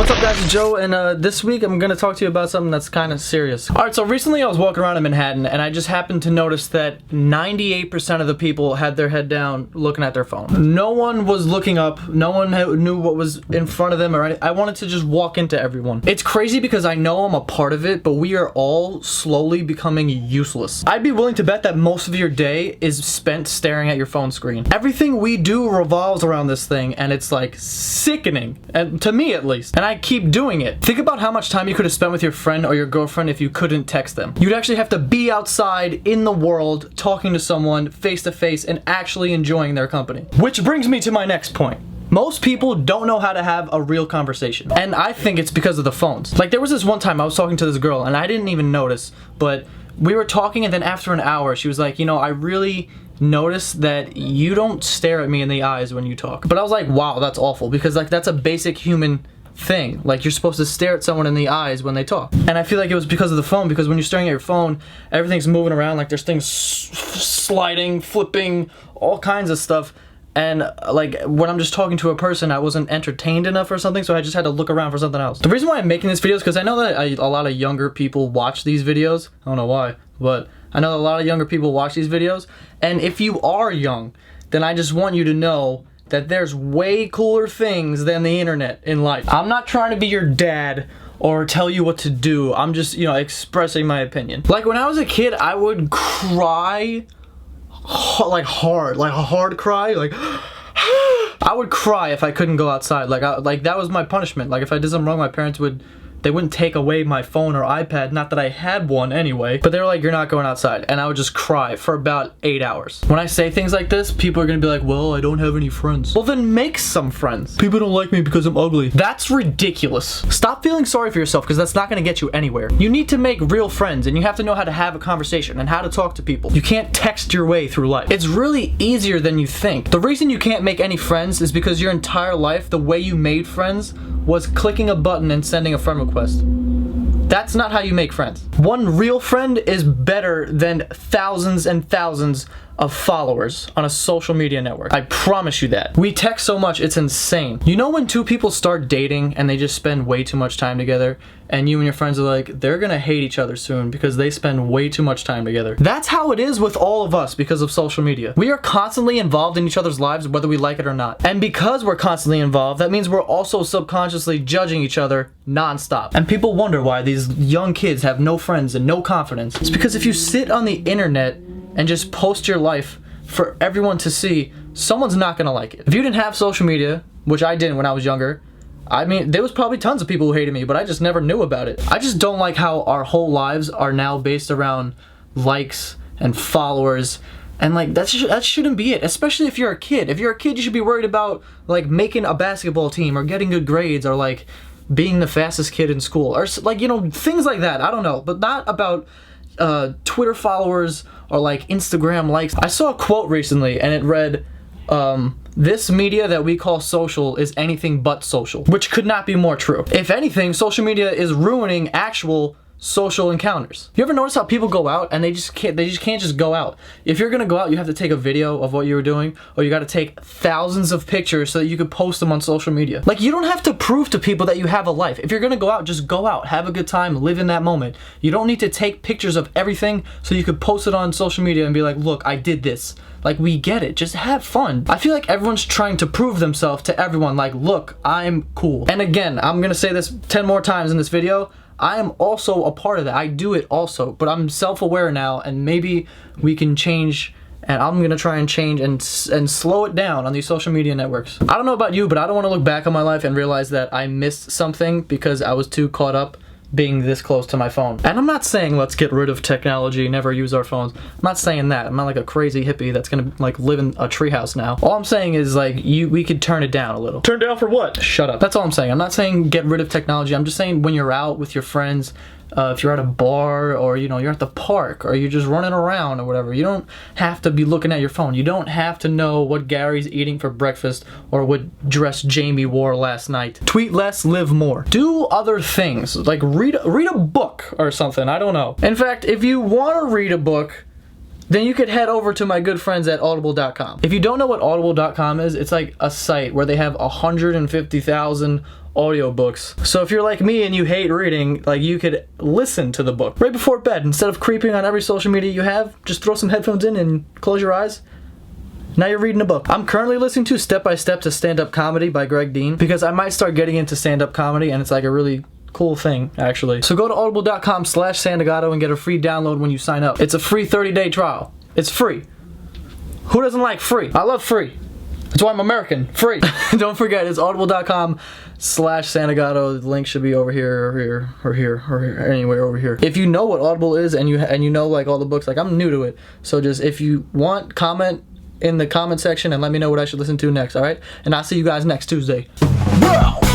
What's up guys, it's Joe, and this week I'm going to talk to you about something that's kind of serious. Alright, so recently I was walking around in Manhattan and I just happened to notice that 98% of the people had their head down looking at their phone. No one was looking up, no one knew what was in front of them or anything. I wanted to just walk into everyone. It's crazy because I know I'm a part of it, but we are all slowly becoming useless. I'd be willing to bet that most of your day is spent staring at your phone screen. Everything we do revolves around this thing and it's like sickening, and to me at least. And I keep doing it. Think about how much time you could have spent with your friend or your girlfriend if you couldn't text them. You'd actually have to be outside in the world talking to someone face to face and actually enjoying their company. Which brings me to my next point. Most people don't know how to have a real conversation. And I think it's because of the phones. Like there was this one time I was talking to this girl and I didn't even notice, but we were talking and then after an hour she was like, you know, I really noticed that you don't stare at me in the eyes when you talk. But I was like, wow, that's awful, because like that's a basic human thing. Like you're supposed to stare at someone in the eyes when they talk. And I feel like it was because of the phone, because when you're staring at your phone, everything's moving around, like there's things sliding, flipping, all kinds of stuff. And like when I'm just talking to a person, I wasn't entertained enough or something, so I just had to look around for something else. The reason why I'm making this video is because I know that a lot of younger people watch these videos. I don't know why, but I know a lot of younger people watch these videos. And if you are young, then I just want you to know that there's way cooler things than the internet in life. I'm not trying to be your dad or tell you what to do. I'm just, you know, expressing my opinion. Like when I was a kid, I would cry like a hard cry, like I would cry if I couldn't go outside. Like that was my punishment. Like if I did something wrong, my parents wouldn't take away my phone or iPad, not that I had one anyway, but they were like, you're not going outside, and I would just cry for about 8 hours. When I say things like this, people are gonna be like, well, I don't have any friends. Well, then make some friends. People don't like me because I'm ugly. That's ridiculous. Stop feeling sorry for yourself, because that's not gonna get you anywhere. You need to make real friends, and you have to know how to have a conversation and how to talk to people. You can't text your way through life. It's really easier than you think. The reason you can't make any friends is because your entire life, the way you made friends was clicking a button and sending a friend request. That's not how you make friends. One real friend is better than thousands and thousands of followers on a social media network. I promise you that. We text so much, it's insane. You know when two people start dating and they just spend way too much time together, and you and your friends are like, they're gonna hate each other soon because they spend way too much time together. That's how it is with all of us because of social media. We are constantly involved in each other's lives whether we like it or not. And because we're constantly involved, that means we're also subconsciously judging each other non-stop. And people wonder why these young kids have no friends and no confidence. It's because if you sit on the internet and just post your life for everyone to see, someone's not gonna like it. If you didn't have social media, which I didn't when I was younger, I mean, there was probably tons of people who hated me, but I just never knew about it. I just don't like how our whole lives are now based around likes and followers, and like that shouldn't be it, especially if you're a kid. If you're a kid, you should be worried about like making a basketball team or getting good grades or like being the fastest kid in school or like, you know, things like that. I don't know, but not about Twitter followers or like Instagram likes. I saw a quote recently and it read, this media that we call social is anything but social, which could not be more true. If anything, social media is ruining actual social encounters. You ever notice how people go out and they just can't just go out? If you're gonna go out, you have to take a video of what you were doing, or you gotta take thousands of pictures so that you could post them on social media. Like, you don't have to prove to people that you have a life. If you're gonna go out, just go out, have a good time, live in that moment. You don't need to take pictures of everything so you could post it on social media and be like, look, I did this. Like, we get it, just have fun. I feel like everyone's trying to prove themselves to everyone, like, look, I'm cool. And again, I'm gonna say this 10 more times in this video, I am also a part of that. I do it also, but I'm self-aware now, and maybe we can change, and I'm gonna try and change and slow it down on these social media networks. I don't know about you, but I don't wanna look back on my life and realize that I missed something because I was too caught up being this close to my phone. And I'm not saying let's get rid of technology, never use our phones. I'm not saying that. I'm not like a crazy hippie that's gonna like live in a treehouse now. All I'm saying is like we could turn it down a little. Turn down for what? Shut up. That's all I'm saying. I'm not saying get rid of technology. I'm just saying when you're out with your friends, if you're at a bar or you know you're at the park or you're just running around or whatever, you don't have to be looking at your phone. You don't have to know what Gary's eating for breakfast or what dress Jamie wore last night. Tweet less, live more. Do other things, like read a book or something. I don't know. In fact, if you want to read a book, then you could head over to my good friends at audible.com. If you don't know what audible.com is, it's like a site where they have 150,000 audiobooks. So if you're like me and you hate reading, like, you could listen to the book right before bed. Instead of creeping on every social media you have, just throw some headphones in and close your eyes. Now you're reading a book. I'm currently listening to Step by Step to Stand-Up Comedy by Greg Dean, because I might start getting into stand-up comedy, and it's like a really cool thing, actually. So go to audible.com/Santagato and get a free download when you sign up. It's a free 30-day trial. It's free. Who doesn't like free? I love free. That's why I'm American. Free. Don't forget, it's audible.com/Santagato. The link should be over here, or here, or here, or here, anywhere over here. If you know what Audible is and you know like all the books, like, I'm new to it. So just, if you want, comment in the comment section and let me know what I should listen to next, alright? And I'll see you guys next Tuesday. Bro!